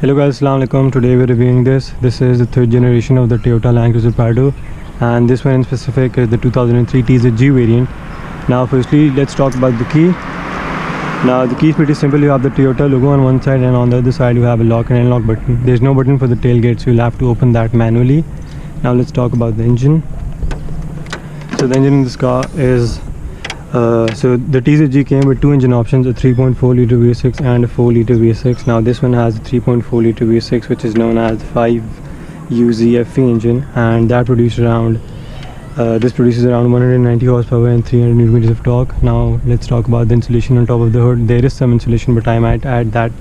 Hello guys, Assalamu alaikum. Today we're reviewing this. This is the third generation of the Toyota Land Cruiser Prado, and this one in specific is the 2003 TZG variant. Now firstly, let's talk about the key. Now the key is pretty simple. You have the Toyota logo on one side, and on the other side you have a lock and unlock button. There's no button for the tailgate, so you'll have to open that manually. Now let's talk about the engine. So the engine in this car is so the TZG came with two engine options, a 3.4 liter V6 and a 4 liter V6. Now this one has a 3.4 liter V6, which is known as the 5UZFE engine, and that produces around this produces around 190 horsepower and 300 Newton meters of torque. Now let's talk about the insulation on top of the hood. There is some insulation, but I might add that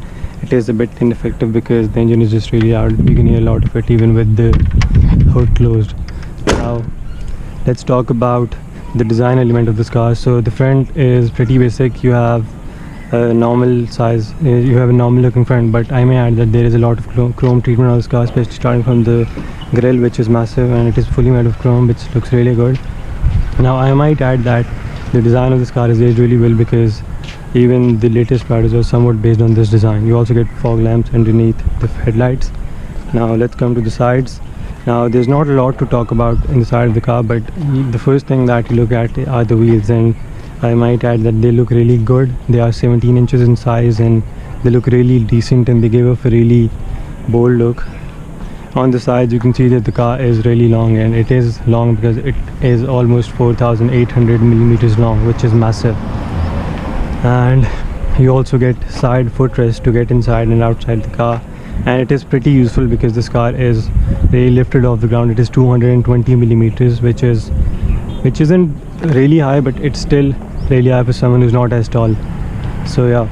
it is a bit ineffective because the engine is just really loud. You can hear a lot of it even with the hood closed. Now let's talk about the design element of this car. So the front is pretty basic. You have a normal size, you have a normal looking front, but I may add that there is a lot of chrome treatment on this car, especially starting from the grille, which is massive, and it is fully made of chrome, which looks really good. Now I might add that the design of this car is aged really well because even the latest Prados are somewhat based on this design. You also get fog lamps underneath the headlights. Now let's come to the sides. Now there's not a lot to talk about in the side of the car, but the first thing that you look at are the wheels, and I might add that they look really good. They are 17 inches in size and they look really decent, and they give off a really bold look. On the sides you can see that the car is really long, and it is long because it is almost 4,800 millimeters long, which is massive. And you also get side footrest to get inside and outside the car, and it is pretty useful because this car is really lifted off the ground. It is 220 millimeters, which isn't really high, but it's still really high for someone who's not as tall. So yeah,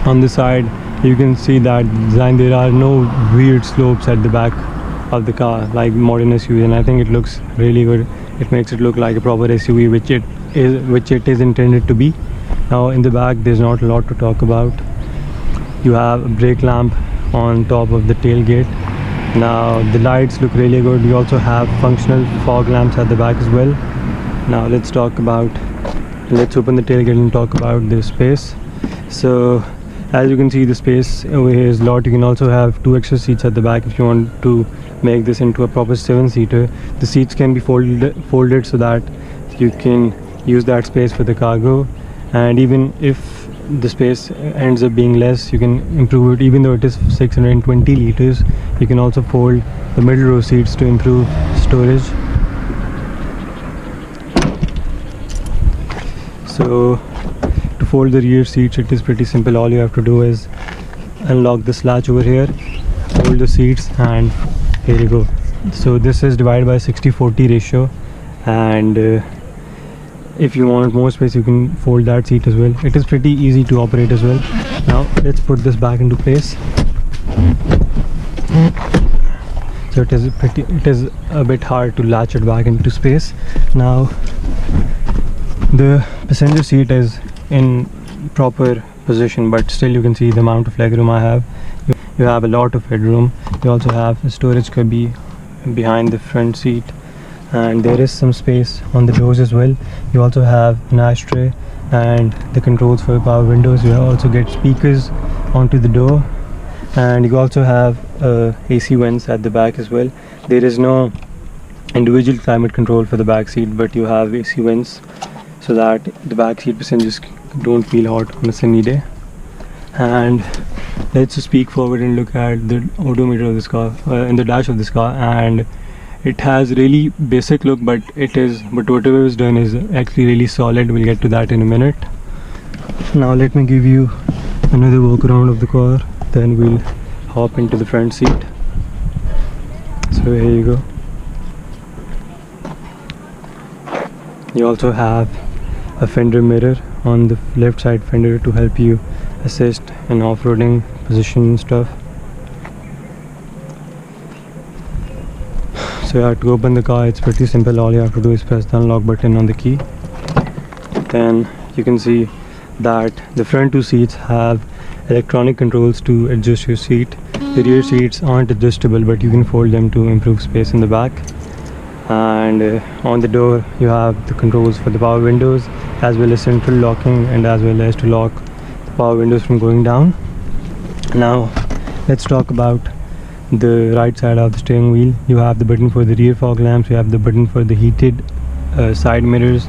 on the side you can see that design. There are no weird slopes at the back of the car like modern SUV, and I think it looks really good. It makes it look like a proper SUV, which it is intended to be. Now in the back there's not a lot to talk about. You have a brake lamp on top of the tailgate. Now the lights look really good. You also have functional fog lamps at the back as well. Now let's open the tailgate and talk about the space. So as you can see, the space over here is a lot. You can also have two extra seats at the back if you want to make this into a proper 7-seater. The seats can be folded so that you can use that space for the cargo, and even if the space ends up being less, you can improve it. Even though it is 620 liters, you can also fold the middle row seats to improve storage. So to fold the rear seats, it is pretty simple. All you have to do is unlock this latch over here, fold the seats, and here you go. So this is divided by 60-40 ratio, and if you want more space you can fold that seat as well. It is pretty easy to operate as well. Now let's put this back into place. So it is a bit hard to latch it back into space. Now the passenger seat is in proper position, but still you can see the amount of legroom I have. You have a lot of headroom. You also have a storage cubby behind the front seat, and there is some space on the doors as well. You also have an ashtray and the controls for power windows. You also get speakers onto the door, and you also have AC vents at the back as well. There is no individual climate control for the back seat, but you have AC vents so that the back seat passengers don't feel hot on a sunny day. And let's just peek forward and look at the odometer of this car in the dash of this car, and it has really basic look, but whatever is done is actually really solid. We'll get to that in a minute. Now let me give you another walk around of the car, then we'll hop into the front seat. So here you go. You also have a fender mirror on the left side fender to help you assist in off-roading position and stuff. So yeah, to open the car it's pretty simple. All you have to do is press the unlock button on the key. Then you can see that the front two seats have electronic controls to adjust your seat. The rear seats aren't adjustable, but you can fold them to improve space in the back. And on the door you have the controls for the power windows, as well as central locking, and as well as to lock the power windows from going down. Now let's talk about the right side of the steering wheel. You have the button for the rear fog lamps, you have the button for the heated side mirrors,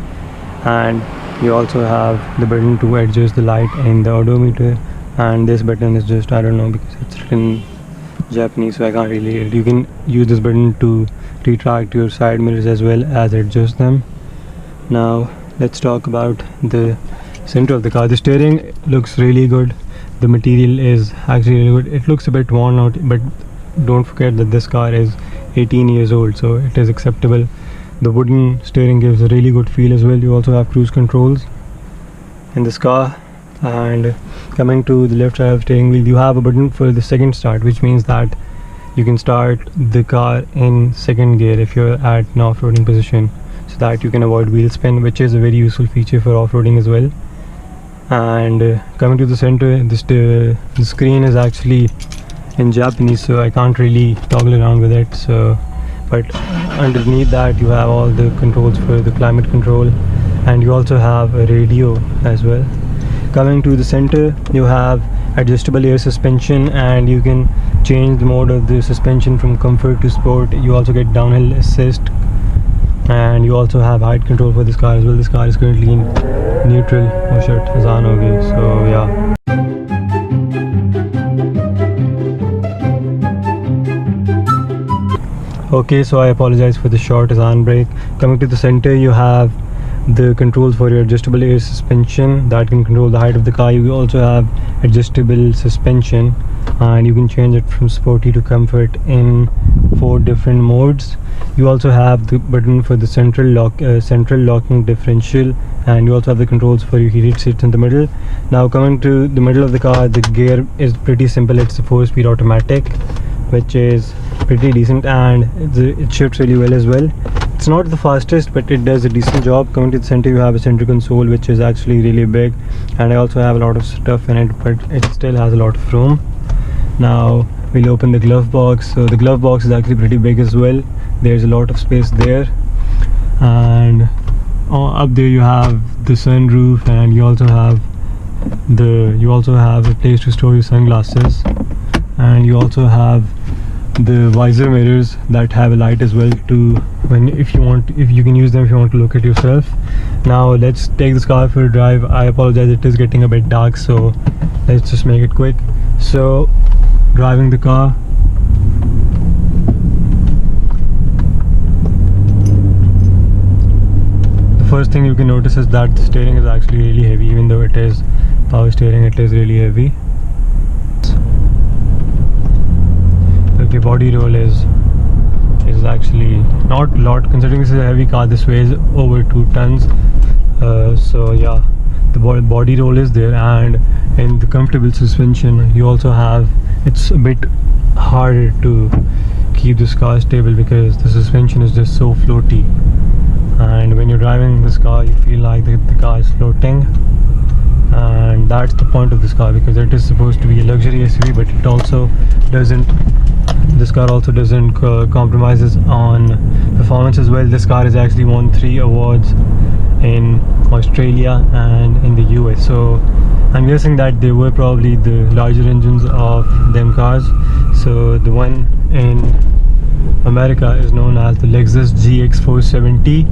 and you also have the button to adjust the light in the odometer. And this button is just, I don't know, because it's written Japanese, so I can't really read it. You can use this button to retract your side mirrors as well as adjust them. Now let's talk about the center of the car. The steering looks really good. The material is actually really good. It looks a bit worn out, but don't forget that this car is 18 years old, so it is acceptable. The wooden steering gives a really good feel as well. You also have cruise controls in this car. And coming to the left side of the steering wheel, you have a button for the second start, which means that you can start the car in second gear if you're at an off-roading position, so that you can avoid wheel spin, which is a very useful feature for off-roading as well. And coming to the center, the screen is actually in Japanese, so I can't really toggle around with it. So, but underneath that you have all the controls for the climate control, and you also have a radio as well. Coming to the center, you have adjustable air suspension, and you can change the mode of the suspension from comfort to sport. You also get downhill assist, and you also have height control for this car as well. This car is currently in neutral. Oh shit, azan ho gayi. So yeah. Okay, so I apologize for the short azan break. Coming to the center, you have the controls for your adjustable air suspension that can control the height of the car. You also have adjustable suspension, and you can change it from sporty to comfort in 4 different modes. You also have the button for the central locking differential, and you also have the controls for your heated seats in the middle. Now coming to the middle of the car, the gear is pretty simple. It's a 4-speed automatic, which is pretty decent, and it shifts really well as well. It's not the fastest, but it does a decent job. Coming to the center, you have a center console, which is actually really big, and I also have a lot of stuff in it, but it still has a lot of room. Now we'll open the glove box. So the glove box is actually pretty big as well. There's a lot of space there, and up there you have the sunroof, and you also have a place to store your sunglasses, and you also have the visor mirrors that have a light as well if you can use them if you want to look at yourself. Now let's take this car for a drive. I apologize, it is getting a bit dark, so let's just make it quick. So driving the car, the first thing you can notice is that the steering is actually really heavy. Even though it is power steering, it is really heavy. Okay, body roll is actually not a lot, considering this is a heavy car. This weighs over 2 tons. So yeah, the body roll is there, and in the comfortable suspension you also have, it's a bit harder to keep this car stable because the suspension is just so floaty, and when you're driving this car you feel like the car is floating. And that's the point of this car, because it is supposed to be a luxury SUV, but it also doesn't, this car also doesn't compromises on performance as well. This car has actually won 3 awards in Australia and in the US, so I'm guessing that they were probably the larger engines of them cars. So the one in America is known as the Lexus GX470,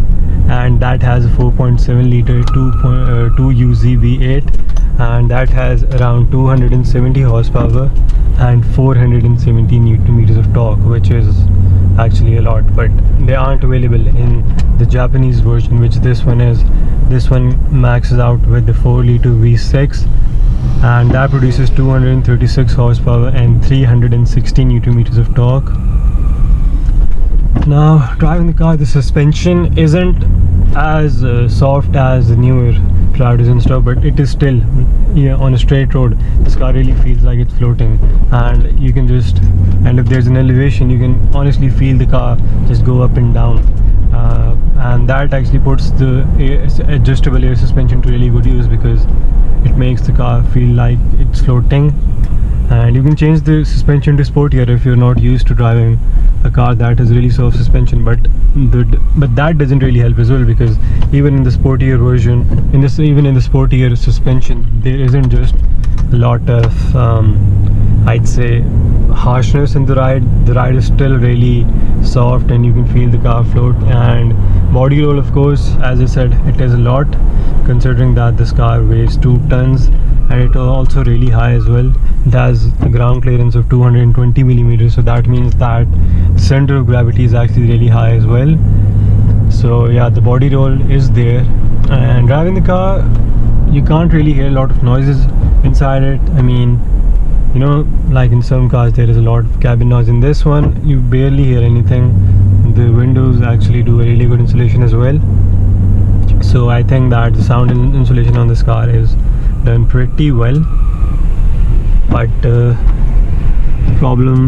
and that has a 4.7 liter 2UZ V8, and that has around 270 horsepower and 470 newton meters of torque, which is actually a lot, but they aren't available in the Japanese version, which this one is. This one maxes out with the 4 liter V6, and that produces 236 horsepower and 360 newton meters of torque. Now driving the car, the suspension isn't as soft as the newer Prados and stuff, but it is still, on a straight road this car really feels like it's floating, and you can just, and if there's an elevation you can honestly feel the car just go up and down, and that actually puts the adjustable air suspension to really good use, because it makes the car feel like it's floating. And you can change the suspension to sportier if you're not used to driving a car that has really soft suspension, but that doesn't really help as well, because even in the sportier version, even in the sportier suspension, there isn't just a lot of I'd say, harshness in the ride. The ride is still really soft and you can feel the car float. And body roll, of course, as I said, it is a lot, considering that this car weighs 2 tons and it is also really high as well. It has a ground clearance of 220 millimeters, so that means that the center of gravity is actually really high as well. So yeah, the body roll is there, and driving the car, you can't really hear a lot of noises inside it. I mean, you know, like in some cars there is a lot of cabin noise. In this one you barely hear anything. The windows actually do a really good insulation as well, so I think that the sound insulation on this car is done pretty well. But the problem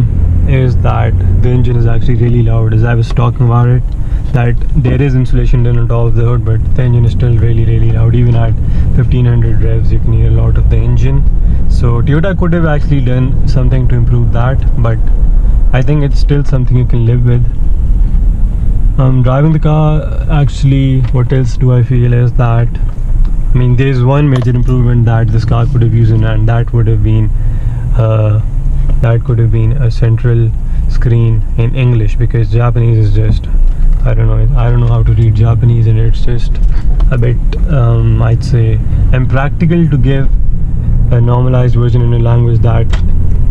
is that the engine is actually really loud. As I was talking about it, that there is insulation done on top of the hood, but the engine is still really loud. Even at 1500 revs you can hear a lot of the engine. So Toyota could have actually done something to improve that, but I think it's still something you can live with. Driving the car, actually, what else do I feel is that, I mean, there's one major improvement that this car could have used, and that would have been a central screen in English, because Japanese is just, I don't know how to read Japanese, and it's just a bit I'd say impractical to give a normalized version in a language that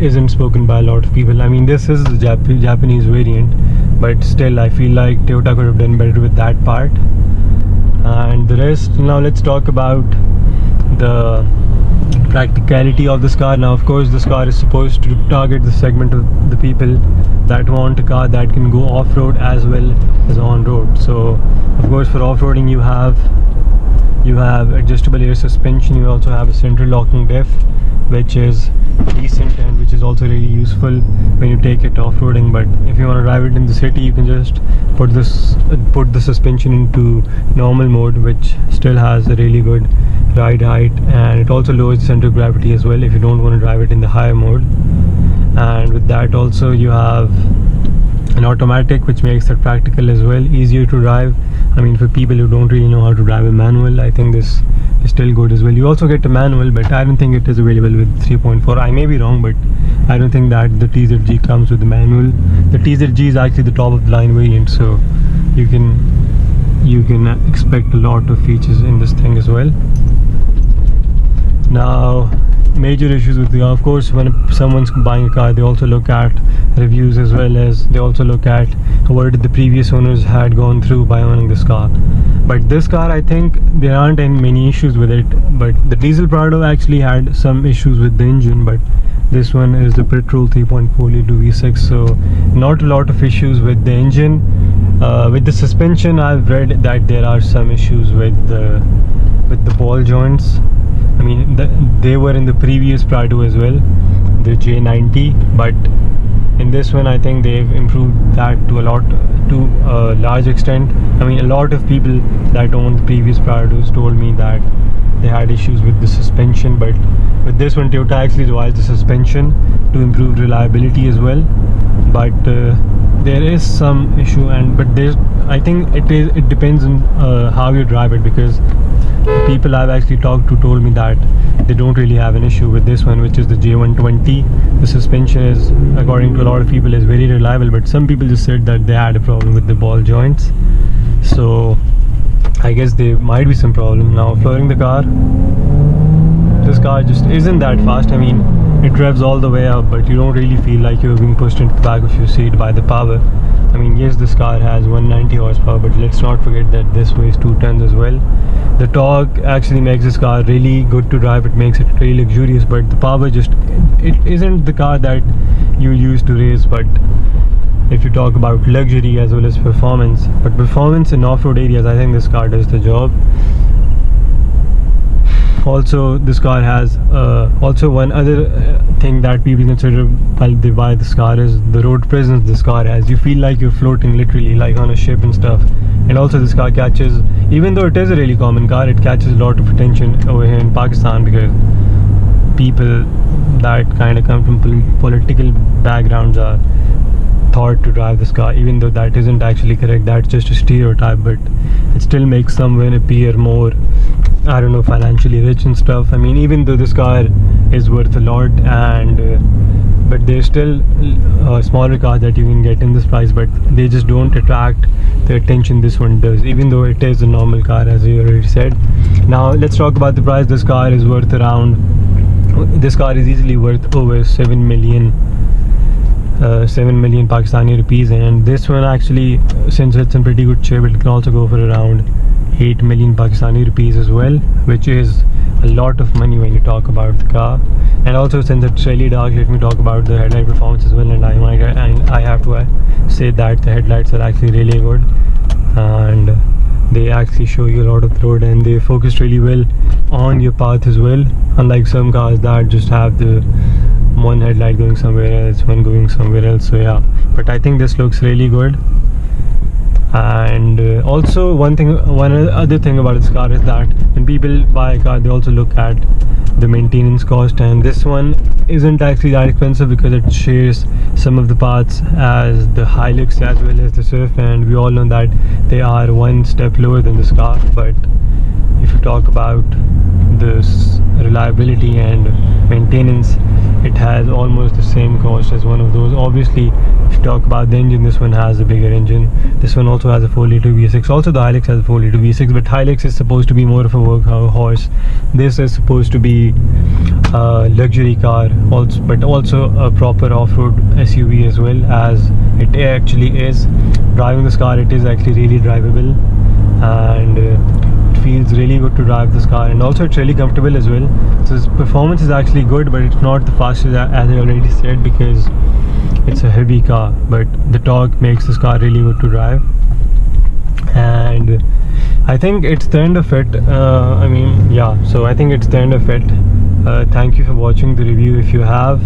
isn't spoken by a lot of people. I mean, this is the Japanese variant, but still I feel like Toyota could have done better with that part. And the rest, now let's talk about the practicality of this car. Now, of course, this car is supposed to target the segment of the people that want a car that can go off-road as well as on-road. So of course, for off-roading you have adjustable air suspension. You also have a central locking diff, which is decent and which is also really useful when you take it off-roading. But if you want to drive it in the city, you can just put the suspension into normal mode, which still has a really good ride height, and it also lowers the center of gravity as well if you don't want to drive it in the higher mode. And with that also you have an automatic, which makes it practical as well, easier to drive. I mean, for people who don't really know how to drive a manual, I think this is still good as well. You also get a manual, but I don't think it is available with 3.4. I may be wrong, but I don't think that the TZG comes with the manual. The TZG is actually the top of the line variant, so you can expect a lot of features in this thing as well. Now, major issues with the car, of course, when someone's buying a car, they also look at reviews, as well as they also look at what the previous owners had gone through by owning this car. But this car, I think there aren't many issues with it. But the diesel Prado actually had some issues with the engine, but this one is the petrol 3.4 liter V6, so not a lot of issues with the engine. With the suspension, I've read that there are some issues with the ball joints. I mean, they were in the previous Prado as well, the J90, but in this one I think they've improved that to a large extent. I mean, a lot of people that owned the previous Prados told me that they had issues with the suspension, but with this one Toyota actually revised the suspension to improve reliability as well. But there is some issue, I think it depends on how you drive it, because the people I've actually talked to told me that they don't really have an issue with this one, which is the J120. The suspension is, according to a lot of people, is very reliable, but some people just said that they had a problem with the ball joints. So I guess there might be some problem. Now, flooring the car, this car just isn't that fast. I mean, it revs all the way up, but you don't really feel like you're being pushed into the back of your seat by the power. I mean, yes, this car has 190 horsepower, but let's not forget that this weighs 2 tons as well. The torque actually makes this car really good to drive. It makes it really luxurious, but the power it isn't the car that you use to race. But if you talk about luxury as well as performance, but performance in off-road areas, I think this car does the job. Also, this car has also one other thing that people consider while they buy this car is the road presence this car has. You feel like you're floating literally, like on a ship and stuff. And also this car catches, even though it is a really common car, it catches a lot of attention over here in Pakistan, because people that kind of come from political backgrounds are thought to drive this car, even though that isn't actually correct. That's just a stereotype, but it still makes someone appear more, I don't know, financially rich and stuff. I mean, even though this car is worth a lot, and but there's still smaller cars that you can get in this price, but they just don't attract the attention this one does, even though it is a normal car, as you already said. Now let's talk about the price. This car is easily worth over 7 million Pakistani rupees, and this one actually, since it's in pretty good shape, it can also go for around 8 million Pakistani rupees as well, which is a lot of money when you talk about the car. And also, since it's really dark, let me talk about the headlight performance as well. And I have to say that the headlights are actually really good, and they actually show you a lot of the road, and they focus really well on your path as well, unlike some cars that just have the one headlight going somewhere else, one going somewhere else. So yeah, but I think this looks really good. And also one other thing about this car is that when people buy a car, they also look at the maintenance cost, and this one isn't actually that expensive because it shares some of the parts as the Hilux as well as the Swift, and we all know that they are one step lower than this car. But if you talk about this reliability and maintenance, it has almost the same cost as one of those. Obviously, if you talk about the engine, this one has a bigger engine. This one also has a 4-liter V6. Also, the Hilux has a 4-liter V6, but Hilux is supposed to be more of a workhorse. This is supposed to be a luxury car, but also a proper off-road SUV as well, as it actually is. Driving this car, it is actually really drivable, and feels really good to drive this car, and also it's really comfortable as well. So its performance is actually good, but it's not the fastest, as I already said, because it's a heavy car, but the torque makes this car really good to drive. And I think it's the end of it. So I think it's the end of it. Thank you for watching the review if you have,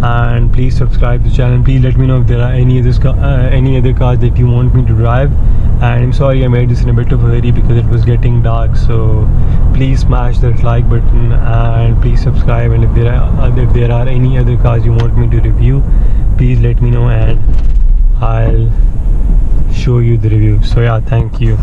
and please subscribe to the channel. Please let me know if there are any other cars that you want me to drive. And I'm sorry I made this in a bit of a hurry because it was getting dark, so please smash that like button and please subscribe. And if there are any other cars you want me to review, please let me know and I'll show you the review. So yeah, thank you.